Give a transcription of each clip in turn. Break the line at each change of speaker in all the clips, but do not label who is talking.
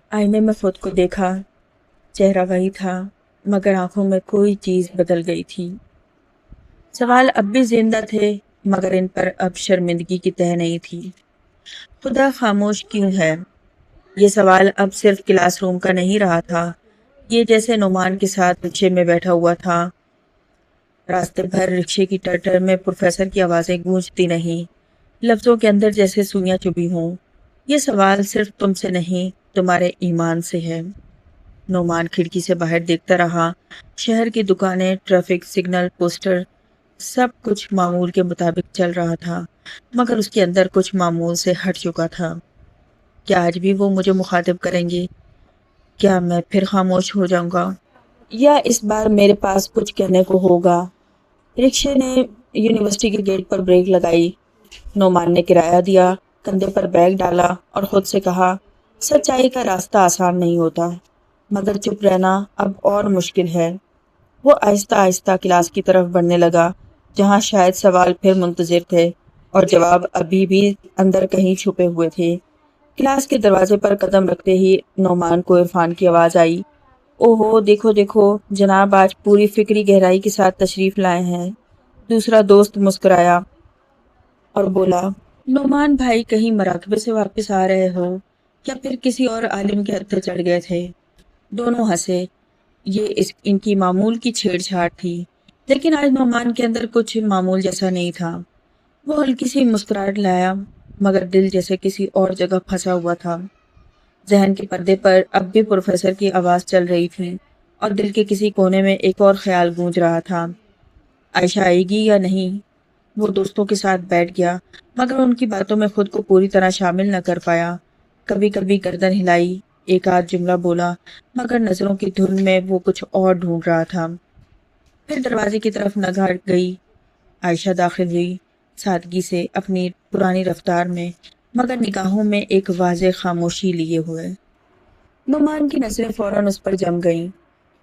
آئینے میں خود کو دیکھا، چہرہ وہی تھا مگر آنکھوں میں کوئی چیز بدل گئی تھی۔ سوال اب بھی زندہ تھے مگر ان پر اب شرمندگی کی تہ نہیں تھی۔ خدا خاموش کیوں ہے؟ یہ سوال اب صرف کلاس روم کا نہیں رہا تھا، یہ جیسے نعمان کے ساتھ رکشے میں بیٹھا ہوا تھا۔ راستے بھر رکشے کی ٹر میں پروفیسر کی آوازیں گونجتی نہیں، لفظوں کے اندر جیسے سوئیاں چبھی ہوں۔ یہ سوال صرف تم سے نہیں، تمہارے ایمان سے ہے۔ نعمان کھڑکی سے باہر دیکھتا رہا۔ شہر کی دکانیں، ٹریفک سگنل، پوسٹر، سب کچھ معمول کے مطابق چل رہا تھا مگر اس کے اندر کچھ معمول سے ہٹ چکا تھا۔ کیا آج بھی وہ مجھے مخاطب کریں گے؟ کیا میں پھر خاموش ہو جاؤں گا؟ یا اس بار میرے پاس کچھ کہنے کو ہوگا؟ رکشے نے یونیورسٹی کے گیٹ پر بریک لگائی۔ نعمان نے کرایہ دیا، کندھے پر بیگ ڈالا اور خود سے کہا، سچائی کا راستہ آسان نہیں ہوتا مگر چپ رہنا اب اور مشکل ہے۔ وہ آہستہ آہستہ کلاس کی طرف بڑھنے لگا جہاں شاید سوال پھر منتظر تھے اور جواب ابھی بھی اندر کہیں چھپے ہوئے تھے۔ کلاس کے دروازے پر قدم رکھتے ہی نعمان کو عرفان کی آواز آئی، اوہو دیکھو دیکھو، جناب آج پوری فکری گہرائی کے ساتھ تشریف لائے ہیں۔ دوسرا دوست مسکرایا اور بولا، نعمان بھائی کہیں مراقبے سے واپس آ رہے ہو یا پھر کسی اور عالم کے ہتھے چڑھ گئے تھے؟ دونوں ہنسے۔ یہ ان کی معمول کی چھیڑ چھاڑ تھی لیکن آج نعمان کے اندر کچھ معمول جیسا نہیں تھا۔ وہ ہلکی سی مسکراہٹ لایا مگر دل جیسے کسی اور جگہ پھنسا ہوا تھا۔ ذہن کے پردے پر اب بھی پروفیسر کی آواز چل رہی تھی اور دل کے کسی کونے میں ایک اور خیال گونج رہا تھا، عائشہ آئے گی یا نہیں؟ وہ دوستوں کے ساتھ بیٹھ گیا مگر ان کی باتوں میں خود کو پوری طرح شامل نہ کر پایا۔ کبھی کبھی گردن ہلائی، ایک آدھ جملہ بولا مگر نظروں کی دھن میں وہ کچھ اور ڈھونڈ رہا تھا۔ پھر دروازے کی طرف نگاہ گئی۔ عائشہ داخل ہوئی، سادگی سے، اپنی پرانی رفتار میں مگر نگاہوں میں ایک واضح خاموشی لیے ہوئے۔ نعمان کی نظریں فوراً اس پر جم گئیں۔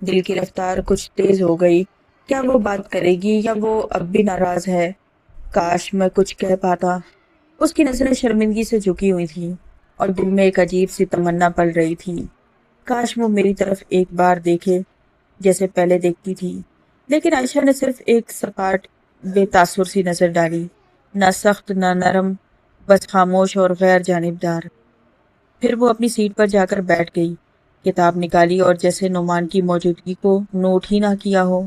دل کی رفتار کچھ تیز ہو گئی۔ کیا وہ بات کرے گی یا وہ اب بھی ناراض ہے؟ کاش میں کچھ کہہ پاتا۔ اس کی نظریں شرمندگی سے جھکی ہوئی تھیں اور دل میں ایک عجیب سی تمنا پل رہی تھی، کاش وہ میری طرف ایک بار دیکھے جیسے پہلے دیکھتی تھی۔ لیکن عائشہ نے صرف ایک سپاٹ بے تاثر سی نظر ڈالی، نہ سخت نہ نرم، بس خاموش اور غیر جانبدار۔ پھر وہ اپنی سیٹ پر جا کر بیٹھ گئی، کتاب نکالی اور جیسے نعمان کی موجودگی کو نوٹ ہی نہ کیا ہو۔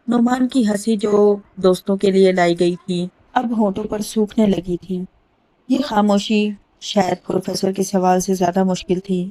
نعمان کی ہنسی جو دوستوں کے لیے لائی گئی تھی اب ہونٹوں پر سوکھنے لگی تھی۔ یہ خاموشی شاید پروفیسر کے سوال سے زیادہ مشکل تھی۔